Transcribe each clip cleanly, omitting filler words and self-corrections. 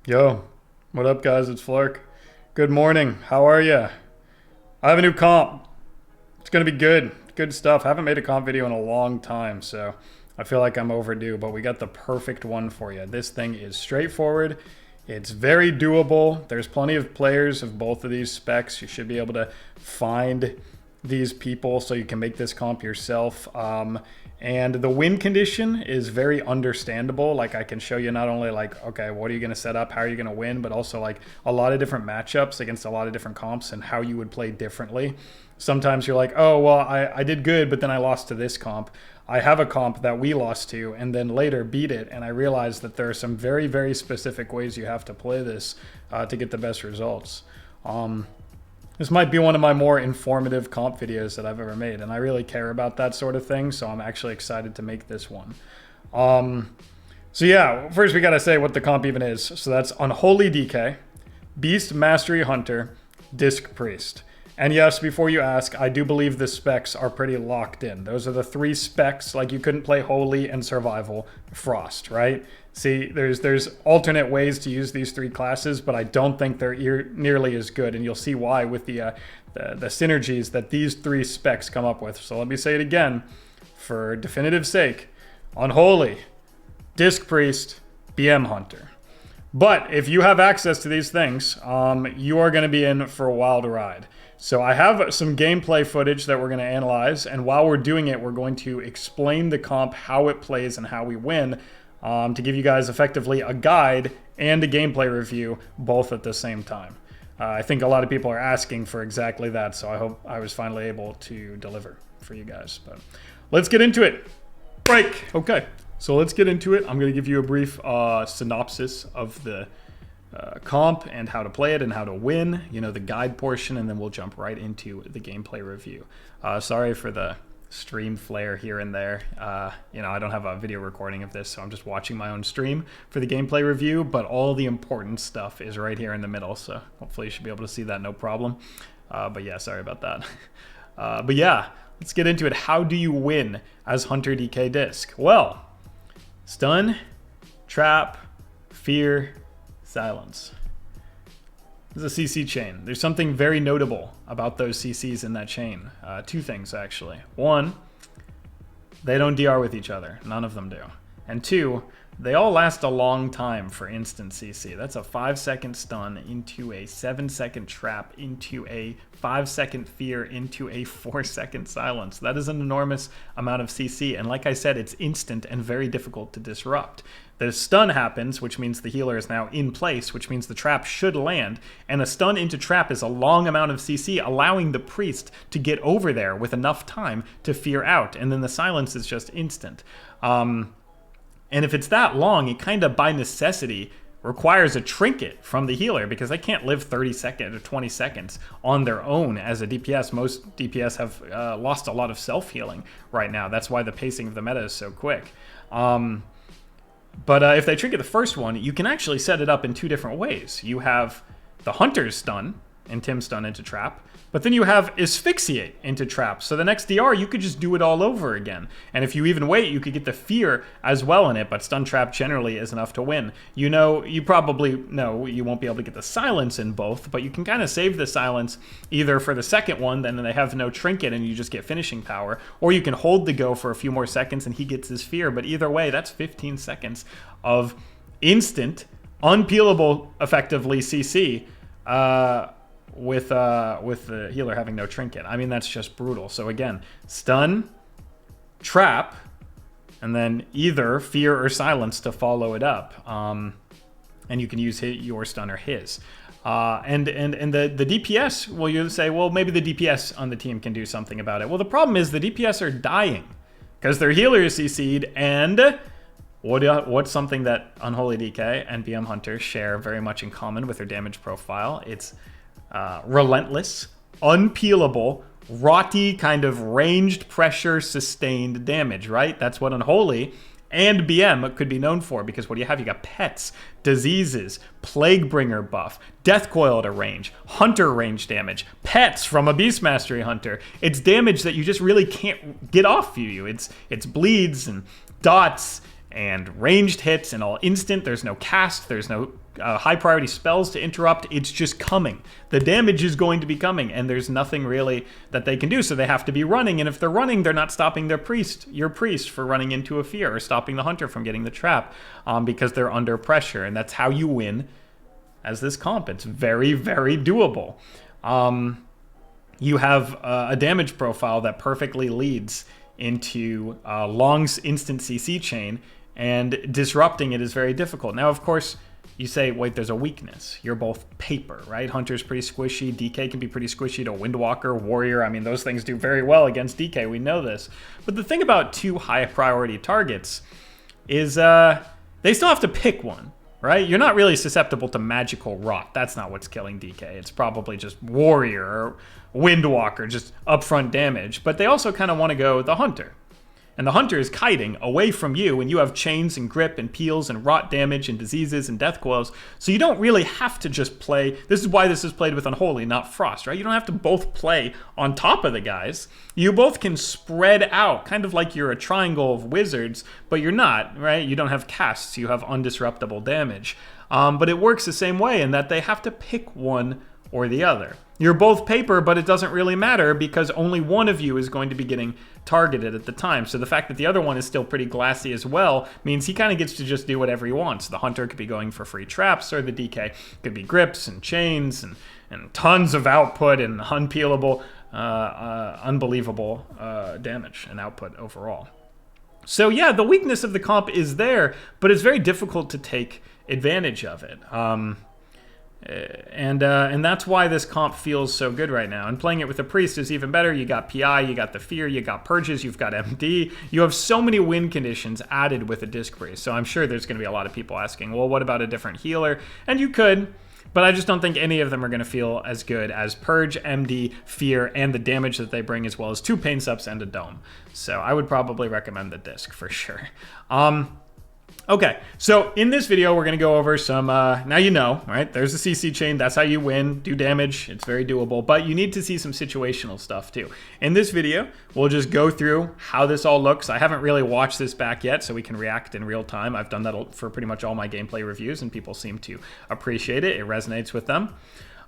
Yo, what up guys, it's Flark. Good morning, how are ya? I have a new comp. It's gonna be good, good stuff. I haven't made a comp video in a long time, so I feel like I'm overdue, but we got the perfect one for you. This thing is straightforward, it's very doable. There's plenty of players of both of these specs. You should be able to find these people so you can make this comp yourself. And the win condition is very understandable. Like I can show you not only like, okay, what are you going to set up? How are you going to win? But also like a lot of different matchups against a lot of different comps and how you would play differently. Sometimes you're like, oh, well, I did good, but then I lost to this comp. I have a comp that we lost to and then later beat it. And I realized that there are some very, very specific ways you have to play this to get the best results. This might be one of my more informative comp videos that I've ever made, and I really care about that sort of thing, so I'm actually excited to make this one. So yeah, first we gotta say what the comp even is. So that's Unholy DK, Beast Mastery Hunter, Disc Priest. And yes, before you ask, I do believe the specs are pretty locked in. Those are the three specs, like you couldn't play Holy and Survival Frost, right? See, there's alternate ways to use these three classes, but I don't think they're nearly as good, and you'll see why with the synergies that these three specs come up with. So let me say it again, for definitive sake. Unholy, Disc Priest, BM Hunter. But if you have access to these things, you are going to be in for a wild ride. So I have some gameplay footage that we're going to analyze, and while we're doing it, we're going to explain the comp, how it plays, and how we win, to give you guys effectively a guide and a gameplay review, both at the same time. I think a lot of people are asking for exactly that, so I hope I was finally able to deliver for you guys. But let's get into it. Break. Okay, so let's get into it. I'm going to give you a brief synopsis of the comp and how to play it and how to win, you know, the guide portion, and then we'll jump right into the gameplay review. Sorry for the stream flare here and there. You know, I don't have a video recording of this, so I'm just watching my own stream for the gameplay review, but all the important stuff is right here in the middle, so hopefully you should be able to see that no problem. But yeah, sorry about that. But yeah, let's get into it. How do you win as Hunter DK Disc? Well, stun, trap, fear, silence. This is a CC chain. There's something very notable about those CCs in that chain. Two things, actually. One, they don't DR with each other. None of them do. And two, they all last a long time for instant CC. That's a 5-second stun into a 7-second trap into a 5-second fear into a 4-second silence. That is an enormous amount of CC. And like I said, it's instant and very difficult to disrupt. The stun happens, which means the healer is now in place, which means the trap should land. And a stun into trap is a long amount of CC, allowing the priest to get over there with enough time to fear out. And then the silence is just instant. And if it's that long, it kind of by necessity requires a trinket from the healer because they can't live 30 seconds or 20 seconds on their own as a DPS. Most DPS have lost a lot of self-healing right now. That's why the pacing of the meta is so quick. But if they trinket the first one, you can actually set it up in two different ways. You have the Hunter's stun and Tim's stun into trap, but then you have asphyxiate into trap. So the next DR, you could just do it all over again. And if you even wait, you could get the fear as well in it, but stun trap generally is enough to win. You know, you probably know you won't be able to get the silence in both, but you can kind of save the silence either for the second one, then they have no trinket and you just get finishing power, or you can hold the go for a few more seconds and he gets his fear. But either way, that's 15 seconds of instant, unpeelable, effectively CC, with the healer having no trinket. I mean, that's just brutal. So again, stun, trap, and then either fear or silence to follow it up. And you can use your stun or his. And the DPS, well, you'll say, well, maybe the DPS on the team can do something about it. Well, the problem is the DPS are dying because their healer is CC'd, and what's something that Unholy DK and BM Hunter share very much in common with their damage profile? It's relentless, unpeelable, rotty, kind of ranged pressure sustained damage, right? That's what Unholy and BM could be known for, because what do you have? You got pets, diseases, Plaguebringer buff, Death Coil at a range, Hunter range damage, pets from a Beast Mastery Hunter. It's damage that you just really can't get off you. It's bleeds and dots and ranged hits and all instant. There's no cast. There's no high priority spells to interrupt. It's just coming. The damage is going to be coming, and there's nothing really that they can do. So they have to be running, and if they're running, they're not stopping their your priest for running into a fear, or stopping the hunter from getting the trap, because they're under pressure. And that's how you win as this comp. It's very, very doable. You have a damage profile that perfectly leads into Long's instant CC chain, and disrupting it is very difficult. Now, of course, you say, wait, there's a weakness. You're both paper, right? Hunter's pretty squishy. DK can be pretty squishy to windwalker, warrior. I mean, those things do very well against DK. We know this. But the thing about two high priority targets is they still have to pick one, right? You're not really susceptible to magical rot. That's not what's killing DK. It's probably just warrior or windwalker, just upfront damage. But they also kind of want to go the hunter. And the hunter is kiting away from you, and you have chains and grip and peels and rot damage and diseases and death coils. So you don't really have to just play. This is why this is played with Unholy, not Frost, right? You don't have to both play on top of the guys. You both can spread out, kind of like you're a triangle of wizards, but you're not, right? You don't have casts. You have undisruptible damage. But it works the same way in that they have to pick one or the other. You're both paper, but it doesn't really matter because only one of you is going to be getting targeted at the time. So the fact that the other one is still pretty glassy as well means he kind of gets to just do whatever he wants. The hunter could be going for free traps, or the DK could be grips and chains and tons of output and unpeelable, unbelievable damage and output overall. So yeah, the weakness of the comp is there, but it's very difficult to take advantage of it. And that's why this comp feels so good right now. And playing it with a priest is even better. You got PI, you got the fear, you got purges, you've got MD. You have so many win conditions added with a disc priest. So I'm sure there's going to be a lot of people asking, well, what about a different healer? And you could, but I just don't think any of them are going to feel as good as Purge, MD, Fear, and the damage that they bring, as well as 2 pain subs and a dome. So I would probably recommend the disc for sure. Okay, so in this video, we're going to go over some, now you know, right? There's a CC chain. That's how you win, do damage. It's very doable, but you need to see some situational stuff too. In this video, we'll just go through how this all looks. I haven't really watched this back yet, so we can react in real time. I've done that for pretty much all my gameplay reviews, and people seem to appreciate it. It resonates with them.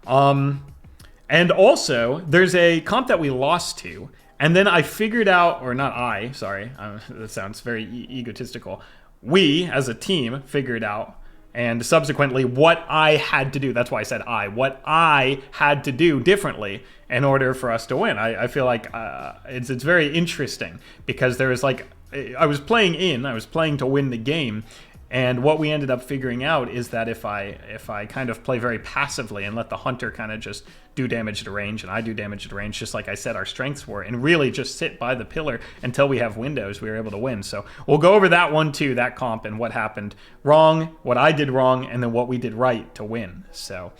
And also, there's a comp that we lost to, and then I figured out, or not I, sorry, that sounds very egotistical. We, as a team, figured out, and subsequently what I had to do. That's why I said what I had to do differently in order for us to win. I feel like it's very interesting because there was like, I was playing to win the game. And what we ended up figuring out is that if I kind of play very passively and let the hunter kind of just do damage to range, and I do damage to range, just like I said our strengths were, and really just sit by the pillar until we have windows, we were able to win. So we'll go over that one too, that comp, and what happened wrong, what I did wrong, and then what we did right to win. So,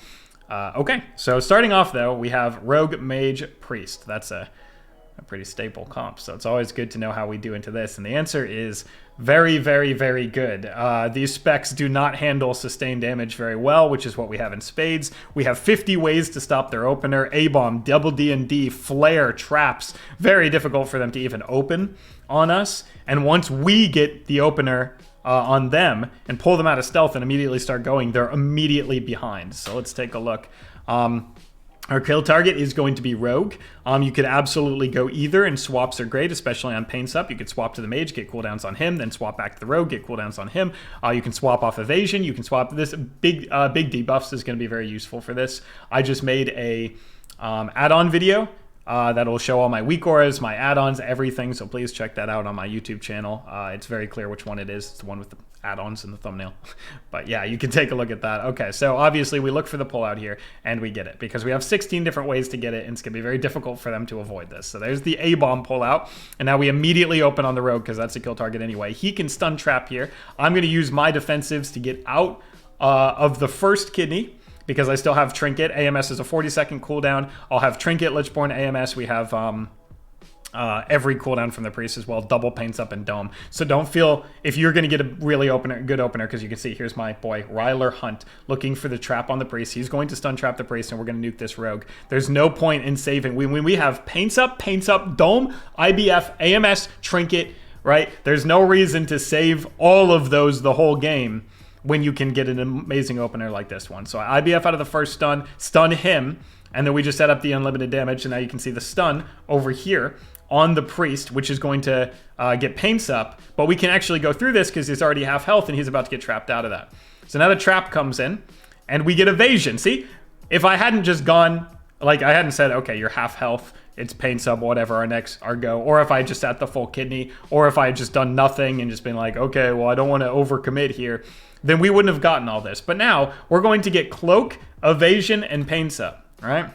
okay. So starting off though, we have Rogue, Mage, Priest. That's a pretty staple comp, so it's always good to know how we do into this, and the answer is very, very, very good. These specs do not handle sustained damage very well, which is what we have in spades. We have 50 ways to stop their opener, A-bomb, double D&D, flare, traps, very difficult for them to even open on us, and once we get the opener on them and pull them out of stealth and immediately start going, they're immediately behind. So let's take a look. Our kill target is going to be Rogue. You could absolutely go either, and swaps are great, especially on Pain Sup. You could swap to the Mage, get cooldowns on him, then swap back to the Rogue, get cooldowns on him. You can swap off Evasion. You can swap this. Big debuffs is going to be very useful for this. I just made a add-on video that'll show all my weak auras, my add-ons, everything, so please check that out on my YouTube channel. It's very clear which one it is. It's the one with the add-ons in the thumbnail. But yeah, you can take a look at that. Okay, so obviously we look for the pullout here, and we get it, because we have 16 different ways to get it, and it's going to be very difficult for them to avoid this. So there's the A-bomb pullout, and now we immediately open on the Rogue, because that's a kill target anyway. He can stun trap here. I'm going to use my defensives to get out of the first kidney, because I still have Trinket. AMS is a 40-second cooldown. I'll have Trinket, Lichborn, AMS. We have every cooldown from the Priest as well, double Paints Up and Dome. So don't feel, if you're going to get a really good opener, because you can see, here's my boy, Ryler Hunt, looking for the trap on the Priest. He's going to stun trap the Priest, and we're going to nuke this Rogue. There's no point in saving. When we have Paints Up, Dome, IBF, AMS, Trinket, right? There's no reason to save all of those the whole game when you can get an amazing opener like this one. So I IBF out of the first stun him, and then we just set up the unlimited damage, and now you can see the stun over here on the priest, which is going to get paints up, but we can actually go through this because he's already half health and he's about to get trapped out of that. So now the trap comes in, and we get evasion. See, if I hadn't just gone, like I hadn't said, okay, you're half health, it's paints up, whatever, our go, or if I just sat the full kidney, or if I had just done nothing and just been like, okay, well, I don't want to overcommit here, then we wouldn't have gotten all this. But now we're going to get cloak, evasion, and paints up, right?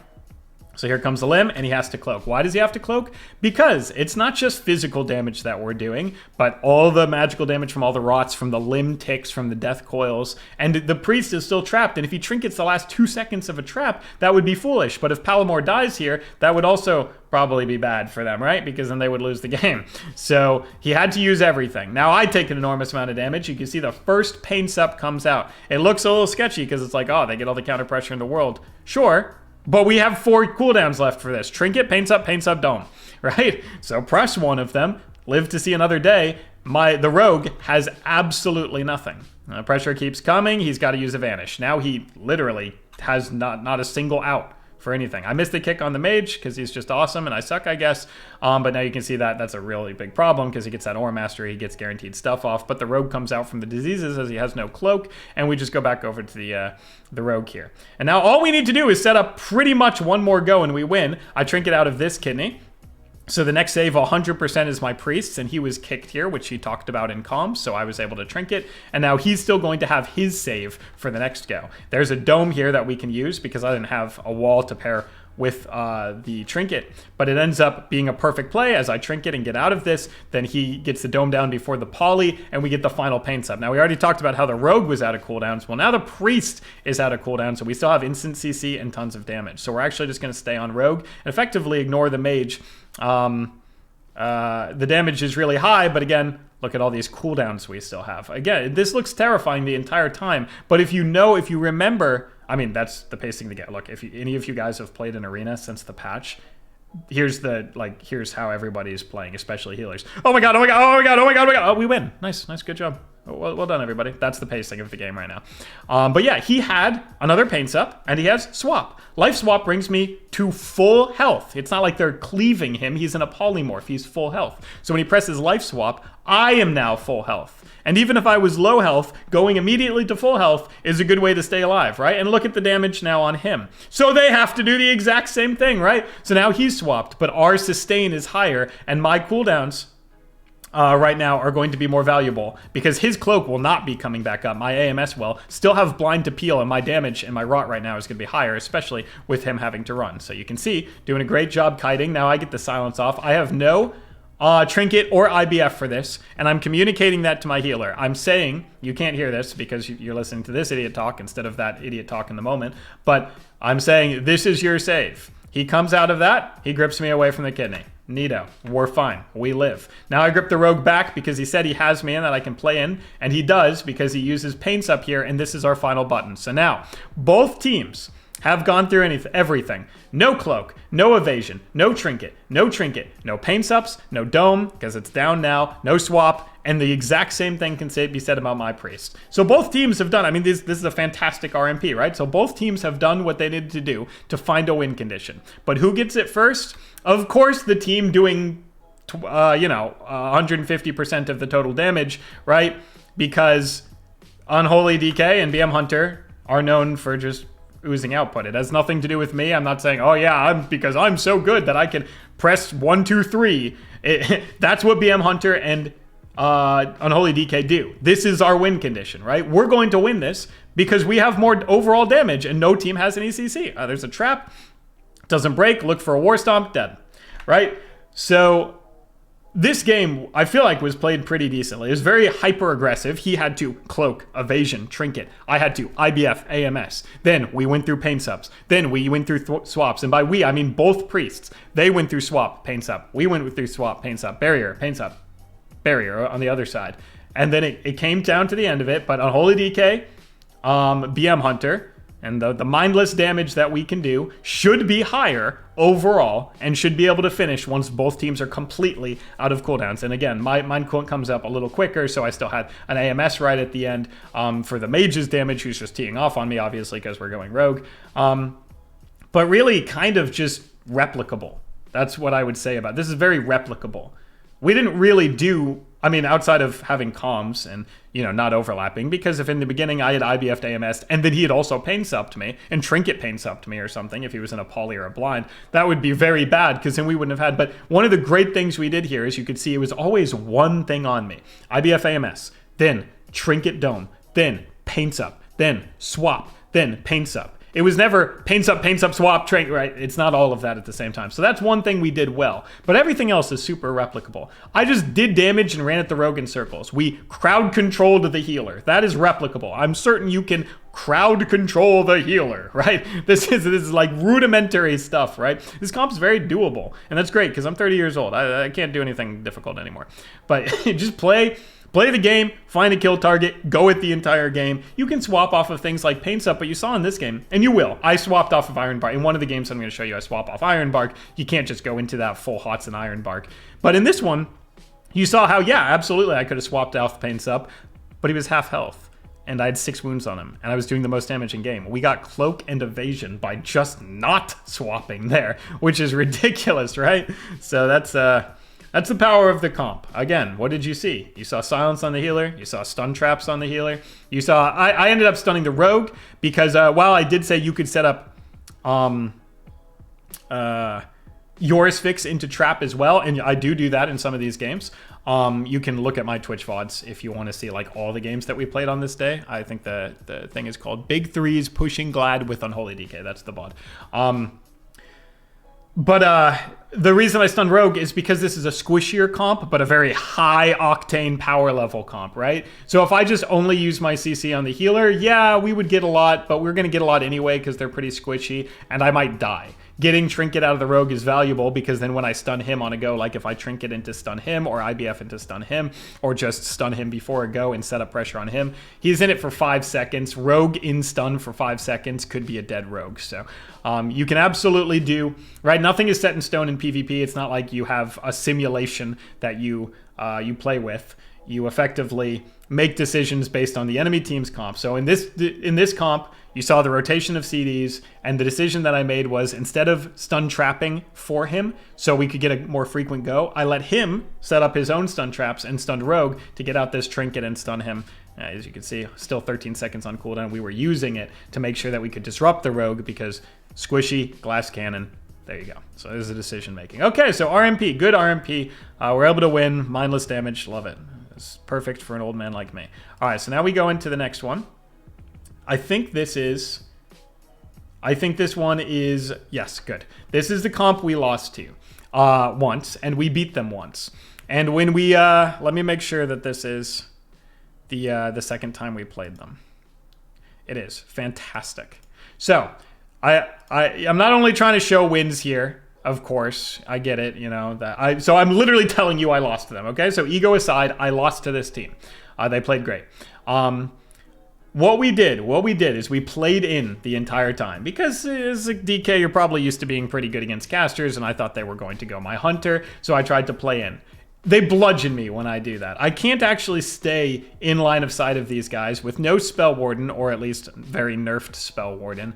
So here comes the limb, and he has to cloak. Why does he have to cloak? Because it's not just physical damage that we're doing, but all the magical damage from all the rots, from the limb ticks, from the death coils, and the priest is still trapped, and if he trinkets the last 2 seconds of a trap, that would be foolish. But if Palumor dies here, that would also probably be bad for them, right? Because then they would lose the game. So he had to use everything. Now I take an enormous amount of damage. You can see the first paints up comes out. It looks a little sketchy because it's like, oh, they get all the counter pressure in the world. Sure. But we have 4 cooldowns left for this. Trinket, paints up, dome, right? So press one of them, live to see another day. The rogue has absolutely nothing. Pressure keeps coming. He's got to use a vanish. Now he literally has not a single out for anything. I missed the kick on the mage because he's just awesome and I suck, I guess. But now you can see that that's a really big problem because he gets that aura mastery, he gets guaranteed stuff off. But the rogue comes out from the diseases as he has no cloak, and we just go back over to the rogue here. And now all we need to do is set up pretty much one more go and we win. I trinket out of this kidney. So the next save 100% is my priest's, and he was kicked here, which he talked about in comms, so I was able to trinket, and now he's still going to have his save for the next go. There's a dome here that we can use because I didn't have a wall to pair with the trinket, but it ends up being a perfect play as I trinket and get out of this. Then he gets the dome down before the poly, and we get the final paints up. Now we already talked about how the rogue was out of cooldowns. Well, now the priest is out of cooldown, so we still have instant CC and tons of damage. So we're actually just going to stay on rogue and effectively ignore the mage. The damage is really high, but again, look at all these cooldowns we still have. Again, this looks terrifying the entire time, but if you remember, I mean, that's the pacing to get. Look, if any of you guys have played an arena since the patch, here's how everybody is playing, especially healers. Oh my god, oh my god, oh my god, oh my god, oh my god. Oh, we win. Nice, good job. Well done, everybody. That's the pacing of the game right now. But yeah, he had another paints up, and he has swap. Life swap brings me to full health. It's not like they're cleaving him. He's in a polymorph. He's full health. So when he presses life swap, I am now full health. And even if I was low health, going immediately to full health is a good way to stay alive, right? And look at the damage now on him. So they have to do the exact same thing, right? So now he's swapped, but our sustain is higher, and my cooldowns right now are going to be more valuable because his cloak will not be coming back up. My AMS will still have blind to peel, and my damage and my rot right now is going to be higher, especially with him having to run. So you can see, doing a great job kiting. Now I get the silence off. I have no trinket or IBF for this, and I'm communicating that to my healer. I'm saying, you can't hear this because you're listening to this idiot talk instead of that idiot talk in the moment, but I'm saying, this is your save. He comes out of that, he grips me away from the kidney. Neato. We're fine. We live. Now I grip the rogue back because he said he has me and that I can play in, and he does because he uses paints up here, and this is our final button. So now, both teams have gone through everything. No cloak, no evasion, no trinket, no paints ups, no dome, because it's down now, no swap, and the exact same thing can be said about my priest. So both teams have done, I mean, this is a fantastic RMP, right? So both teams have done what they needed to do to find a win condition. But who gets it first? Of course, the team doing, 150% of the total damage, right? Because Unholy DK and BM Hunter are known for just oozing output. It has nothing to do with me. I'm not saying, oh yeah, because I'm so good that I can press 1, 2, 3. That's what BM Hunter and Unholy DK do. This is our win condition, right? We're going to win this because we have more overall damage and no team has any CC. There's a trap, doesn't break, look for a war stomp, dead, right? So this game, I feel like, was played pretty decently. It was very hyper-aggressive. He had to cloak, evasion, trinket. I had to IBF, AMS. Then we went through paint subs. Then we went through swaps. And by we, I mean both priests. They went through swap, paints up. We went through swap, paints up, barrier, paints up, barrier on the other side. And then it came down to the end of it. But Unholy DK, BM Hunter, And the mindless damage that we can do should be higher overall and should be able to finish once both teams are completely out of cooldowns. And again, mine comes up a little quicker, so I still had an AMS right at the end for the Mage's damage, who's just teeing off on me, obviously, because we're going rogue. But really kind of just replicable. That's what I would say about it. This is very replicable. We didn't really do, I mean, outside of having comms and, you know, not overlapping, because if in the beginning I had IBF'd AMS'd and then he had also pain supped me and trinket pain supped me or something, if he was in a poly or a blind, that would be very bad because then we wouldn't have had. But one of the great things we did here is you could see it was always one thing on me. IBF AMS, then trinket dome, then pain sup, then swap, then pain sup. It was never pain sup, swap, train, right? It's not all of that at the same time. So that's one thing we did well. But everything else is super replicable. I just did damage and ran at the rogue in circles. We crowd controlled the healer. That is replicable. I'm certain you can crowd control the healer, right? This is like rudimentary stuff, right? This comp's very doable. And that's great because I'm 30 years old. I can't do anything difficult anymore. But just play the game, find a kill target, go it the entire game. You can swap off of things like pain sup, but you saw in this game, and you will. I swapped off of Iron Bark. In one of the games I'm going to show you, I swap off Iron Bark. You can't just go into that full Hots and Iron Bark. But in this one, you saw how, yeah, absolutely, I could have swapped off pain sup, but he was half health. And I had 6 wounds on him, and I was doing the most damage in game. We got cloak and evasion by just not swapping there, which is ridiculous, right? So that's the power of the comp. Again, what did you see? You saw silence on the healer. You saw stun traps on the healer. You saw, I ended up stunning the rogue because while I did say you could set up yours fix into trap as well, and I do that in some of these games. You can look at my Twitch VODs if you want to see like all the games that we played on this day. I think the thing is called Big Threes Pushing Glad with Unholy DK. That's the VOD. But the reason I stunned Rogue is because this is a squishier comp, but a very high octane power level comp, right? So if I just only use my CC on the healer, yeah, we would get a lot, but we're going to get a lot anyway because they're pretty squishy, and I might die. Getting Trinket out of the Rogue is valuable because then when I stun him on a go, like if I Trinket into stun him or IBF into stun him or just stun him before a go and set up pressure on him, he's in it for 5 seconds. Rogue in stun for 5 seconds could be a dead Rogue. So you can absolutely do, right? Nothing is set in stone in PvP. It's not like you have a simulation that you play with. You effectively make decisions based on the enemy team's comp. So in this comp, you saw the rotation of CDs, and the decision that I made was instead of stun trapping for him so we could get a more frequent go, I let him set up his own stun traps and stunned Rogue to get out this trinket and stun him. As you can see, still 13 seconds on cooldown. We were using it to make sure that we could disrupt the Rogue because squishy, glass cannon, there you go. So this is a decision making. Okay, so RMP, good RMP. We're able to win, mindless damage, love it. It's perfect for an old man like me. All right, so now we go into the next one. I think this one is, yes, good. This is the comp we lost to once, and we beat them once. And when we, let me make sure that this is the second time we played them. It is fantastic. So I'm not only trying to show wins here, of course, I get it, you know, so I'm literally telling you I lost to them, okay? So ego aside, I lost to this team. They played great. What we did is we played in the entire time because as a DK, you're probably used to being pretty good against casters, and I thought they were going to go my hunter, so I tried to play in. They bludgeon me when I do that. I can't actually stay in line of sight of these guys with no spell warden, or at least very nerfed spell warden.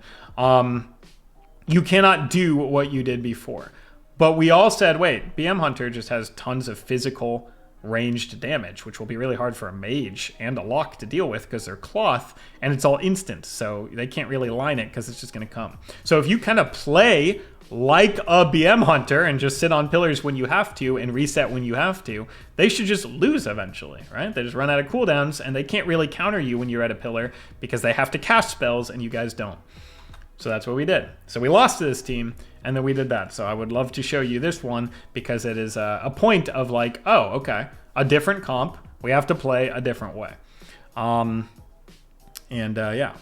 You cannot do what you did before. But we all said, wait, BM Hunter just has tons of physical ranged damage, which will be really hard for a mage and a lock to deal with because they're cloth and it's all instant. So they can't really line it because it's just going to come. So if you kind of play like a BM Hunter and just sit on pillars when you have to and reset when you have to, they should just lose eventually, right? They just run out of cooldowns and they can't really counter you when you're at a pillar because they have to cast spells and you guys don't. So that's what we did. So we lost to this team, and then we did that. So I would love to show you this one because it is a point of like, oh, okay, a different comp. We have to play a different way. Yeah,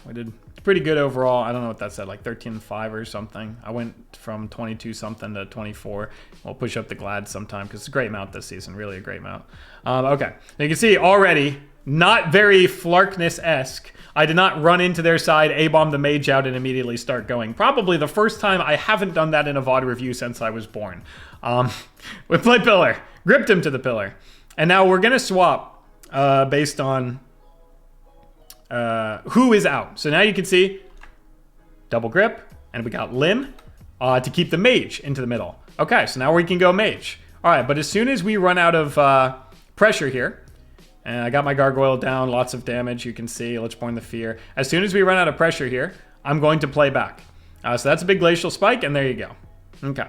we did pretty good overall. I don't know what that said, like 13.5 or something. I went from 22 something to 24. We'll push up the Glad sometime because it's a great mount this season, really a great mount. Okay, you can see already not very Flarkness-esque. I did not run into their side, A-bomb the mage out, and immediately start going. Probably the first time. I haven't done that in a VOD review since I was born. We play pillar. Gripped him to the pillar. And now we're going to swap based on who is out. So now you can see double grip, and we got limb to keep the mage into the middle. Okay, so now we can go mage. All right, but as soon as we run out of pressure here, and I got my gargoyle down, lots of damage, you can see, let's burn the fear. As soon as we run out of pressure here, I'm going to play back. So that's a big glacial spike, and there you go. Okay,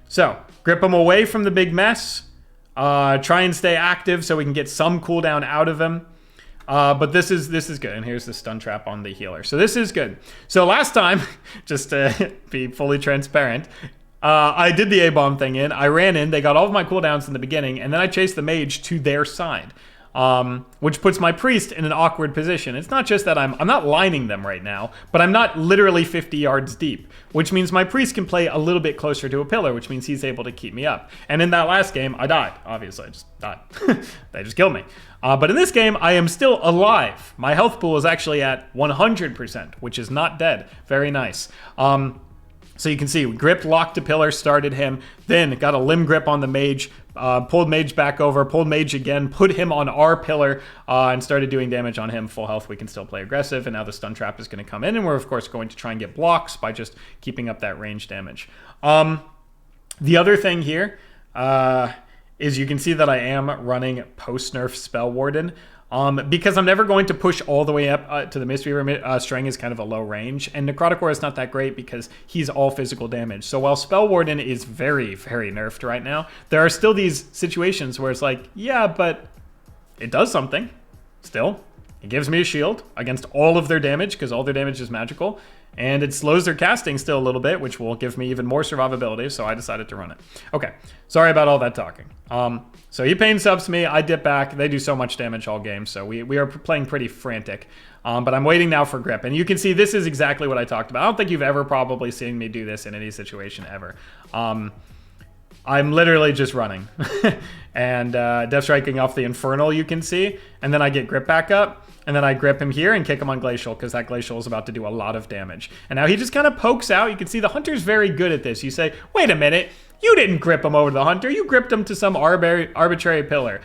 so grip him away from the big mess. Try and stay active so we can get some cooldown out of him. But this is good. And here's the stun trap on the healer. So this is good. So last time, just to be fully transparent, I did the A-bomb thing in. I ran in. They got all of my cooldowns in the beginning. And then I chased the mage to their side. Which puts my priest in an awkward position. It's not just that I'm not lining them right now, but I'm not literally 50 yards deep, which means my priest can play a little bit closer to a pillar, which means he's able to keep me up. And in that last game, I died. Obviously, I just died. They just killed me. But in this game, I am still alive. My health pool is actually at 100%, which is not dead. Very nice. So you can see, we gripped, locked to pillar, started him, then got a limb grip on the mage, pulled mage back over, pulled mage again, put him on our pillar, and started doing damage on him. Full health, we can still play aggressive, and now the stun trap is going to come in, and we're, of course, going to try and get blocks by just keeping up that range damage. The other thing here is you can see that I am running post-nerf Spell Warden. Because I'm never going to push all the way up to the Mistweaver. String is kind of a low range, and Necrotic Aura is not that great because he's all physical damage. So while Spell Warden is very, very nerfed right now, there are still these situations where it's like, yeah, but it does something still. It gives me a shield against all of their damage because all their damage is magical, and it slows their casting still a little bit, which will give me even more survivability, so I decided to run it. Okay, sorry about all that talking. So he pain subs me, I dip back, they do so much damage all game, so we are playing pretty frantic. But I'm waiting now for grip, and you can see this is exactly what I talked about. I don't think you've ever probably seen me do this in any situation ever. I'm literally just running and death striking off the infernal, you can see, and then I get grip back up, and then I grip him here and kick him on glacial because that glacial is about to do a lot of damage. And now he just kind of pokes out. You can see the hunter's very good at this. You say, wait a minute, you didn't grip him over to the hunter, you gripped him to some arbitrary pillar.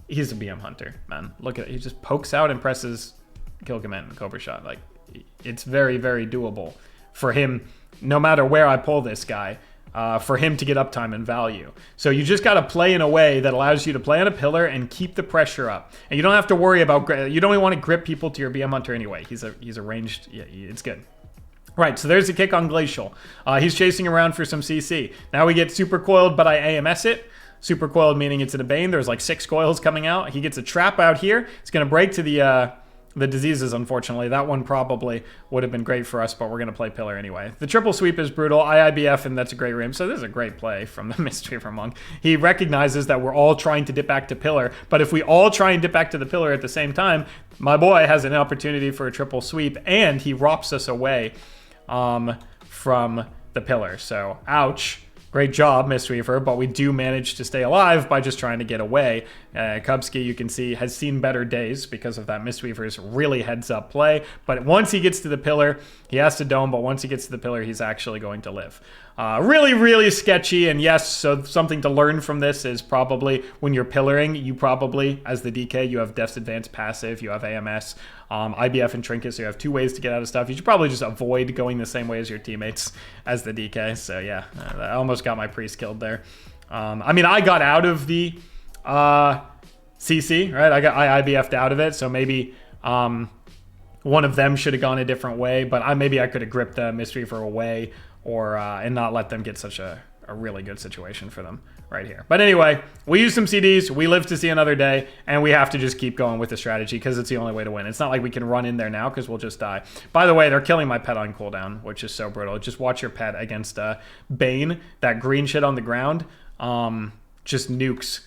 He's a BM hunter, man. Look at it. He just pokes out and presses kill command cobra shot. Like, it's very, very doable for him, no matter where I pull this guy. For him to get uptime and value. So you just got to play in a way that allows you to play on a pillar and keep the pressure up. And you don't have to worry about, you don't even want to grip people to your BM Hunter anyway. He's a ranged, yeah, it's good. Right, so there's a kick on Glacial. He's chasing around for some CC. Now we get super coiled, but I AMS it. Super coiled meaning it's in a bane. There's like 6 coils coming out. He gets a trap out here. It's going to break to the diseases, unfortunately. That one probably would have been great for us, but we're going to play pillar anyway. The triple sweep is brutal. IIBF, and that's a great rim. So this is a great play from the Mistweaver Monk. He recognizes that we're all trying to dip back to pillar, but if we all try and dip back to the pillar at the same time, my boy has an opportunity for a triple sweep, and he rops us away from the pillar. So, ouch. Great job, Mistweaver, but we do manage to stay alive by just trying to get away. Kubsky, you can see, has seen better days because of that Mistweaver's really heads-up play. But once he gets to the pillar, he has to dome, but once he gets to the pillar, he's actually going to live. Really, really sketchy, and yes, so something to learn from this is probably when you're pillaring, you probably, as the DK, you have Death's Advance passive, you have AMS, IBF and Trinket, so you have 2 ways to get out of stuff. You should probably just avoid going the same way as your teammates as the DK, so yeah, I almost got my priest killed there. I mean, I got out of the CC, right? I IBF'd out of it, so maybe one of them should have gone a different way, but maybe I could have gripped the Mistweaver away or and not let them get such a really good situation for them right here. But anyway, we use some CDs, we live to see another day, and we have to just keep going with the strategy because it's the only way to win. It's not like we can run in there now because we'll just die. By the way, they're killing my pet on cooldown, which is so brutal. Just watch your pet against Bane, that green shit on the ground, just nukes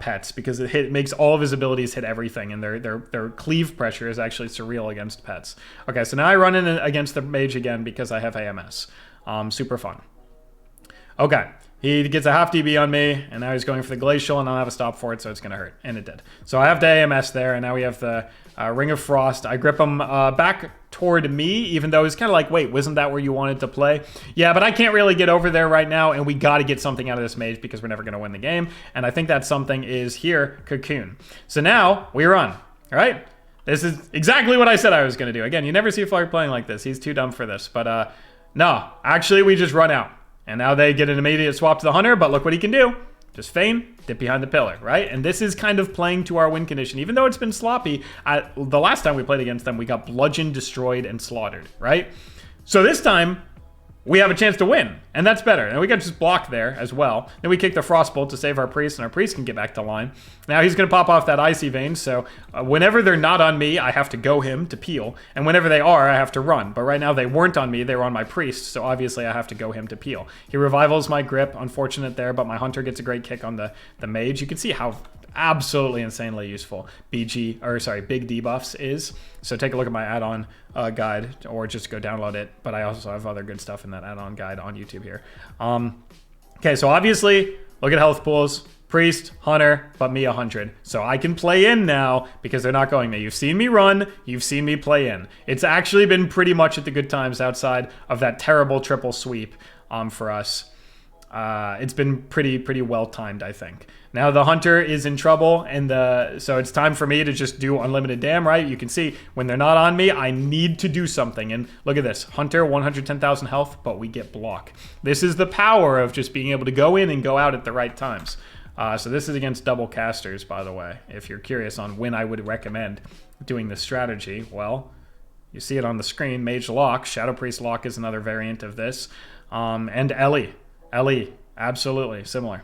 pets because it makes all of his abilities hit everything, and their cleave pressure is actually surreal against pets. Okay, so now I run in against the mage again because I have AMS. Super fun. Okay, He gets a half DB on me, and now he's going for the glacial, and I'll have a stop for it, so it's going to hurt. And it did. So I have the AMS there, and now we have the Ring of Frost. I grip him back toward me, even though it's kind of like, wait, wasn't that where you wanted to play? Yeah, but I can't really get over there right now, and we got to get something out of this mage because we're never going to win the game. And I think that something is here, Cocoon. So now we run, all right? This is exactly what I said I was going to do. Again, you never see Flark playing like this. He's too dumb for this. But no, actually, we just run out. And now they get an immediate swap to the Hunter, but look what he can do. Just feign, dip behind the pillar, right? And this is kind of playing to our win condition. Even though it's been sloppy, the last time we played against them, we got bludgeoned, destroyed, and slaughtered, right? So this time, we have a chance to win, and that's better. And we got just block there as well. Then we kick the Frostbolt to save our priest, and our priest can get back to line. Now he's going to pop off that Icy Vein, so whenever they're not on me, I have to go him to peel. And whenever they are, I have to run. But right now they weren't on me, they were on my priest, so obviously I have to go him to peel. He revivals my grip, unfortunate there, but my Hunter gets a great kick on the Mage. You can see how absolutely insanely useful big debuffs is. So take a look at my add-on guide, or just go download it. But I also have other good stuff in that add-on guide on YouTube here. Okay, so obviously, look at health pools. Priest, Hunter, but me 100. So I can play in now because they're not going me. You've seen me run, you've seen me play in. It's actually been pretty much at the good times outside of that terrible triple sweep for us. It's been pretty well timed, I think. Now the Hunter is in trouble, and so it's time for me to just do unlimited dam, right? You can see when they're not on me, I need to do something. And look at this, Hunter, 110,000 health, but we get block. This is the power of just being able to go in and go out at the right times. So this is against double casters, by the way. If you're curious on when I would recommend doing this strategy, well, you see it on the screen. Mage Lock, Shadow Priest Lock is another variant of this. And Ellie, absolutely similar.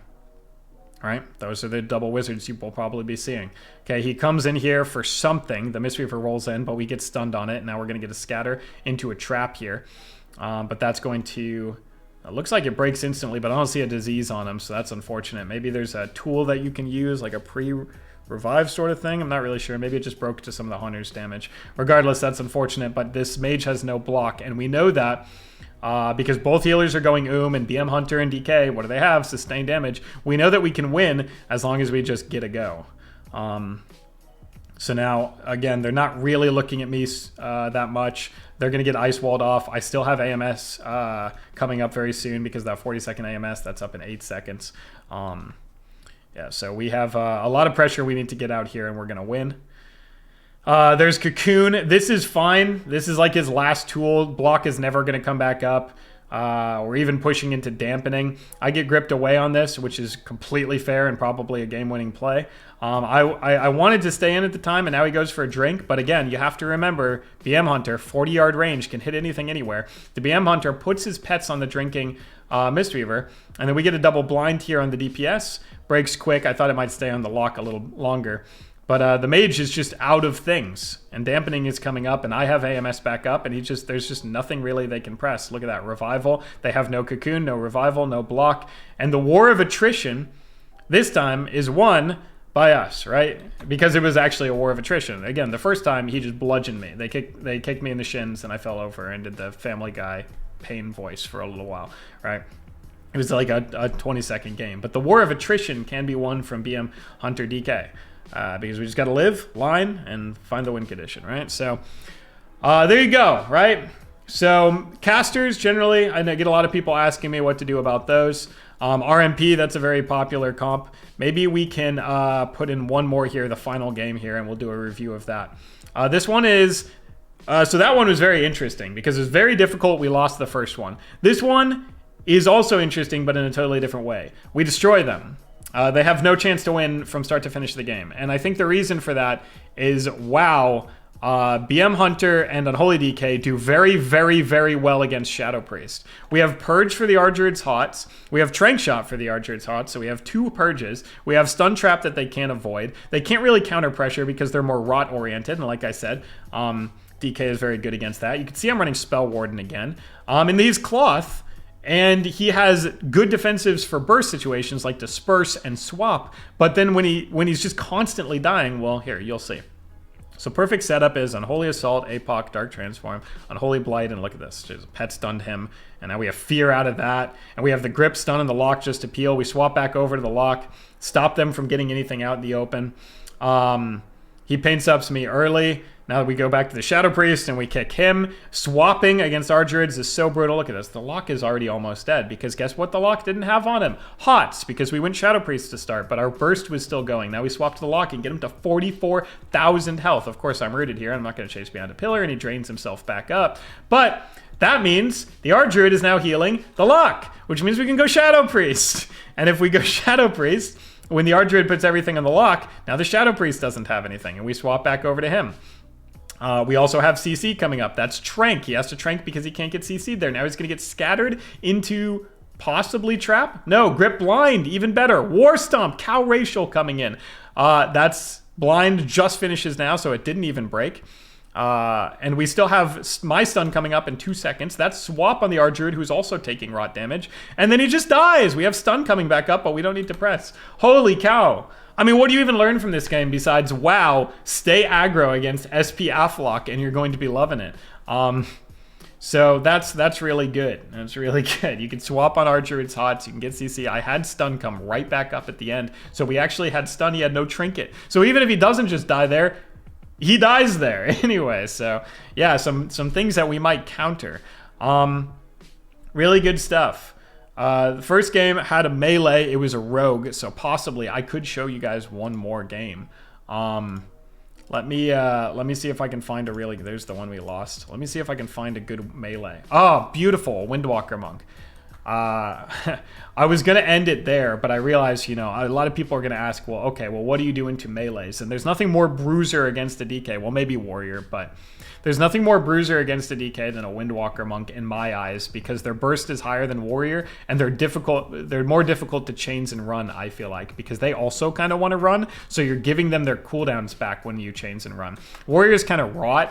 All right, those are the double wizards you will probably be seeing. Okay, he comes in here for something. The Mistweaver rolls in, but we get stunned on it. Now we're going to get a scatter into a trap here. But that's going to... It looks like it breaks instantly, but I don't see a disease on him, so that's unfortunate. Maybe there's a tool that you can use, like a pre-revive sort of thing. I'm not really sure. Maybe it just broke to some of the Hunter's damage. Regardless, that's unfortunate, but this Mage has no block, and we know that because both healers are going and BM Hunter and DK, what do they have? Sustained damage. We know that we can win as long as we just get a go. So now, again, they're not really looking at me that much. They're going to get ice walled off. I still have AMS coming up very soon because that 40-second AMS, that's up in 8 seconds. Yeah, so we have a lot of pressure we need to get out here, and we're going to win. There's Cocoon. This is fine. This is like his last tool. Block is never going to come back up. Or even pushing into dampening. I get gripped away on this, which is completely fair and probably a game-winning play. I wanted to stay in at the time, and now he goes for a drink. But again, you have to remember, BM Hunter, 40-yard range, can hit anything anywhere. The BM Hunter puts his pets on the drinking Mistweaver, and then we get a double blind here on the DPS. Breaks quick. I thought it might stay on the lock a little longer. But the Mage is just out of things, and dampening is coming up, and I have AMS back up, and there's just nothing really they can press. Look at that, revival. They have no Cocoon, no revival, no block, and the war of attrition this time is won by us, right? Because it was actually a war of attrition. Again, the first time he just bludgeoned me. They kicked me in the shins, and I fell over and did the Family Guy pain voice for a little while, right? It was like a 20-second game, but the war of attrition can be won from BM Hunter DK. Because we just got to live, line, and find the win condition, right? So there you go, right? So casters, generally, I get a lot of people asking me what to do about those. RMP, that's a very popular comp. Maybe we can put in one more here, the final game here, and we'll do a review of that. This one is... so that one was very interesting because it was very difficult. We lost the first one. This one is also interesting, but in a totally different way. We destroy them. They have no chance to win from start to finish the game. And I think the reason for that is, wow, BM Hunter and Unholy DK do very, very, very well against Shadow Priest. We have Purge for the rdruid's Hots. We have Trank Shot for the rdruid's Hots, so we have 2 Purges. We have Stun Trap that they can't avoid. They can't really counter pressure because they're more Rot-oriented, and like I said, DK is very good against that. You can see I'm running Spell Warden again. And these Cloth... And he has good defensives for burst situations like Disperse and Swap. But then when he's just constantly dying, well, here, you'll see. So perfect setup is Unholy Assault, APOC, Dark Transform, Unholy Blight, and look at this. Just pet stunned him, and now we have Fear out of that, and we have the Grip stun and the Lock just to peel. We swap back over to the Lock, stop them from getting anything out in the open. He paints ups me early. Now we go back to the Shadow Priest and we kick him. Swapping against rdruids is so brutal. Look at this. The Lock is already almost dead because guess what the Lock didn't have on him? Hots, because we went Shadow Priest to start, but our burst was still going. Now we swap to the Lock and get him to 44,000 health. Of course, I'm rooted here. I'm not going to chase behind a pillar, and he drains himself back up. But that means the rdruid is now healing the Lock, which means we can go Shadow Priest. And if we go Shadow Priest, when the rdruid puts everything on the Lock, now the Shadow Priest doesn't have anything, and we swap back over to him. We also have CC coming up. That's Trank. He has to Trank because he can't get CC'd there. Now he's going to get scattered into possibly Trap. No, Grip Blind, even better. War Stomp, Cow Racial coming in. That's Blind just finishes now, so it didn't even break. And we still have my stun coming up in 2 seconds. That's Swap on the rdruid, who's also taking rot damage. And then he just dies. We have stun coming back up, but we don't need to press. Holy cow. I mean, what do you even learn from this game besides, wow, stay aggro against SP Aflock and you're going to be loving it. So that's really good. That's really good. You can swap on rdruid's hots. You can get CC. I had stun come right back up at the end. So we actually had stun. He had no trinket. So even if he doesn't just die there, he dies there anyway. So yeah, some things that we might counter. Really good stuff. The first game had a melee. It was a rogue, so possibly I could show you guys one more game. Let me see if I can find a really. There's the one we lost. Let me see if I can find a good melee. Oh, beautiful, Windwalker Monk. I was gonna end it there, but I realized, you know, a lot of people are gonna ask, well, okay, well, what do you do into melees? And there's nothing more bruiser against a DK. Well, maybe Warrior, but there's nothing more bruiser against a DK than a Windwalker Monk in my eyes, because their burst is higher than Warrior, and they're more difficult to chains and run, I feel like, because they also kind of want to run, so you're giving them their cooldowns back when you chains and run. Warriors kind of rot,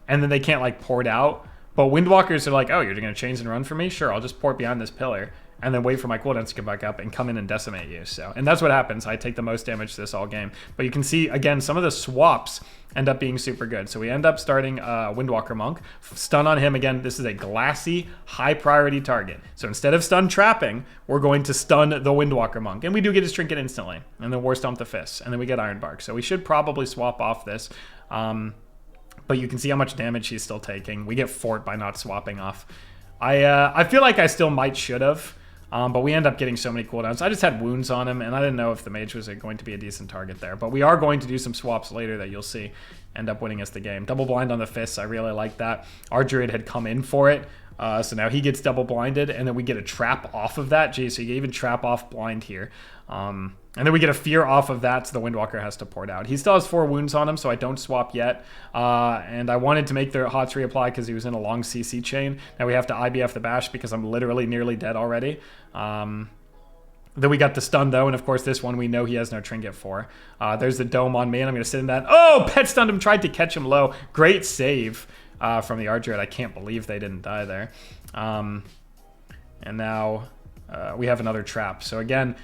and then they can't like port out. But Windwalkers are like, oh, you're going to chains and run for me? Sure, I'll just port behind this pillar and then wait for my cooldowns to come back up and come in and decimate you. So, and that's what happens. I take the most damage this all game. But you can see, again, some of the swaps end up being super good. So we end up starting Windwalker Monk. Stun on him again. This is a glassy, high priority target. So instead of stun trapping, we're going to stun the Windwalker Monk. And we do get his trinket instantly. And then War Stomp the Fists. And then we get Iron Bark. So we should probably swap off this. But you can see how much damage he's still taking. We get fort by not swapping off. I feel like I still should have, but we end up getting so many cooldowns. I just had wounds on him, and I didn't know if the Mage was going to be a decent target there. But we are going to do some swaps later that you'll see end up winning us the game. Double blind on the Fists, I really like that. rdruid had come in for it, so now he gets double blinded, and then we get a trap off of that. Geez, so you even trap off blind here. And then we get a fear off of that, so the Windwalker has to port out. He still has 4 wounds on him, so I don't swap yet. And I wanted to make the hots reapply because he was in a long CC chain. Now we have to IBF the bash because I'm literally nearly dead already. Then we got the stun, though, and of course this one we know he has no trinket for. There's the dome on me, and I'm going to sit in that. Oh, pet stunned him, tried to catch him low. Great save from the rdruid. I can't believe they didn't die there. And now we have another trap. So again...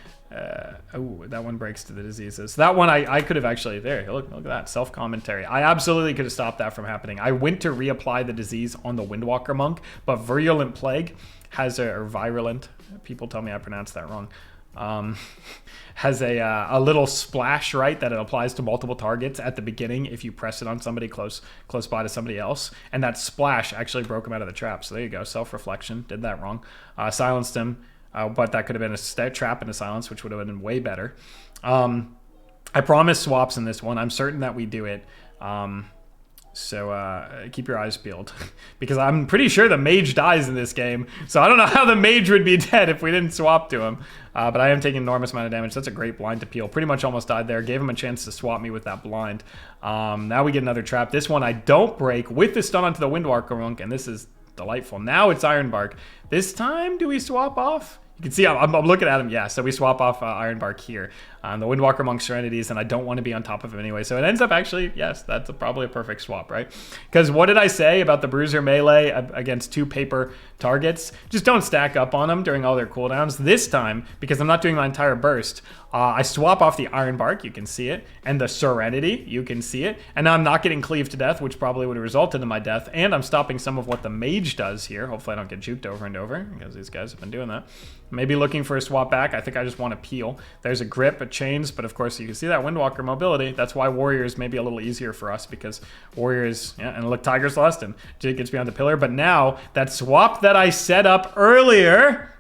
oh, that one breaks to the diseases. That one I could have actually, there, look at that, self-commentary. I absolutely could have stopped that from happening. I went to reapply the disease on the Windwalker Monk, but Virulent Plague has or Virulent, people tell me I pronounced that wrong, has a little splash, right, that it applies to multiple targets at the beginning if you press it on somebody close by to somebody else, and that splash actually broke him out of the trap. So there you go, self-reflection, did that wrong. Silenced him. But that could have been a trap into silence, which would have been way better. I promise swaps in this one. I'm certain that we do it. So keep your eyes peeled. Because I'm pretty sure the Mage dies in this game. So I don't know how the Mage would be dead if we didn't swap to him. But I am taking an enormous amount of damage. That's a great blind to peel. Pretty much almost died there. Gave him a chance to swap me with that blind. Now we get another trap. This one I don't break with the stun onto the Windwalker Monk. And this is delightful. Now it's Iron Bark. This time, do we swap off? You can see I'm looking at him. Yeah, so we swap off Iron Bark here. the Windwalker Monk Serenities, and I don't want to be on top of him anyway. So it ends up actually, yes, that's probably a perfect swap, right? Because what did I say about the Bruiser melee against 2 paper targets? Just don't stack up on them during all their cooldowns. This time, because I'm not doing my entire burst, I swap off the Iron Bark, you can see it, and the Serenity, you can see it, and now I'm not getting cleaved to death, which probably would have resulted in my death, and I'm stopping some of what the Mage does here. Hopefully I don't get juked over and over, because these guys have been doing that. Maybe looking for a swap back. I think I just want to peel. There's a grip, a chains, but of course you can see that Windwalker mobility. That's why Warriors may be a little easier for us, because Warriors, yeah, and look, Tiger's Lust, and Jake gets beyond the pillar, but now that swap that I set up earlier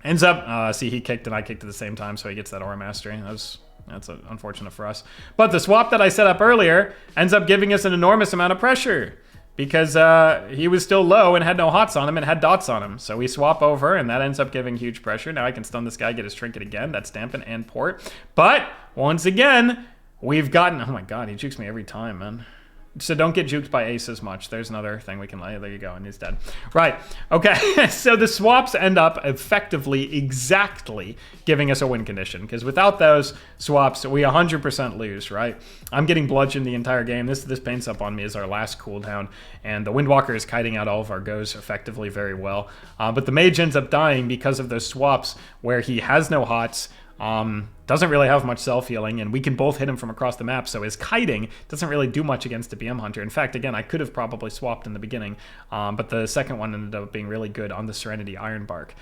ends up, see, he kicked and I kicked at the same time, so he gets that aura mastery. That's unfortunate for us. But the swap that I set up earlier ends up giving us an enormous amount of pressure, because he was still low and had no hots on him and had dots on him. So we swap over, and that ends up giving huge pressure. Now I can stun this guy, get his trinket again. That's dampen and port. But once again, we've gotten, oh my god, he jukes me every time, man. So don't get juked by Ace as much. There's another thing we can lay. There you go, and he's dead. Right, okay, so the swaps end up effectively, exactly giving us a win condition, because without those swaps, we 100% lose, right? I'm getting bludgeoned the entire game. This paints up on me is our last cooldown, and the Windwalker is kiting out all of our goes effectively very well. But the Mage ends up dying because of those swaps where he has no hots, doesn't really have much self-healing, and we can both hit him from across the map, so his kiting doesn't really do much against a BM Hunter. In fact, again, I could have probably swapped in the beginning, but the second one ended up being really good on the Serenity Iron Bark.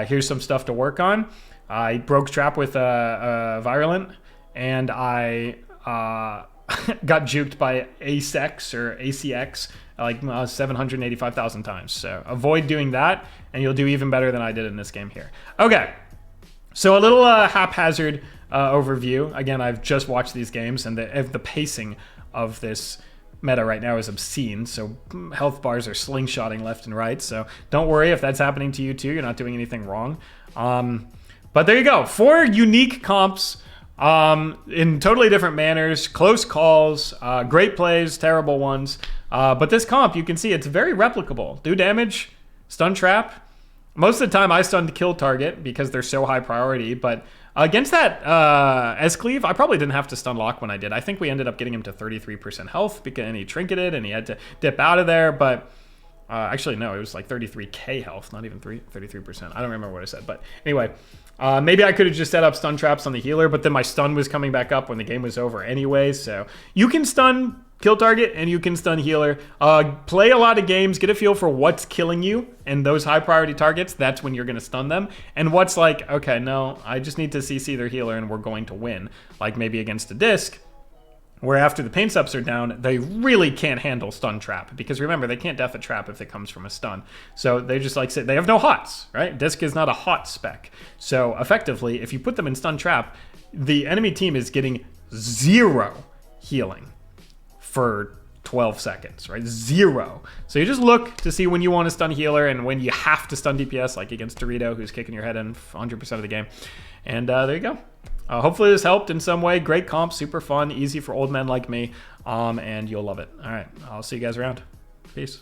Here's some stuff to work on. I broke trap with Virulent, and I got juked by ACX or ACX like 785,000 times. So avoid doing that, and you'll do even better than I did in this game here. Okay. So a little haphazard overview. Again, I've just watched these games, and the pacing of this meta right now is obscene. So health bars are slingshotting left and right. So don't worry if that's happening to you too. You're not doing anything wrong. But there you go. 4 unique comps in totally different manners. Close calls, great plays, terrible ones. But this comp, you can see it's very replicable. Do damage, stun trap. Most of the time I stun to kill target because they're so high priority, but against that S-Cleave, I probably didn't have to stun lock when I did. I think we ended up getting him to 33% health, because, and he trinketed and he had to dip out of there, but actually no, it was like 33k health, not even 33%. I don't remember what I said, but anyway, maybe I could have just set up stun traps on the healer, but then my stun was coming back up when the game was over anyway, so you can stun kill target and you can stun healer. Play a lot of games, get a feel for what's killing you, and those high priority targets, that's when you're going to stun them. And what's like, okay, no, I just need to CC their healer and we're going to win. Like maybe against a disc, where after the paint subs are down, they really can't handle stun trap, because remember, they can't def a trap if it comes from a stun. So they just like they have no hots, right? Disc is not a hot spec. So effectively, if you put them in stun trap, the enemy team is getting 0 healing for 12 seconds, right? 0. So you just look to see when you want to stun healer and when you have to stun DPS, like against Dorito, who's kicking your head in 100% of the game. And there you go. Hopefully this helped in some way. Great comp, super fun, easy for old men like me, and you'll love it. All right, I'll see you guys around. Peace.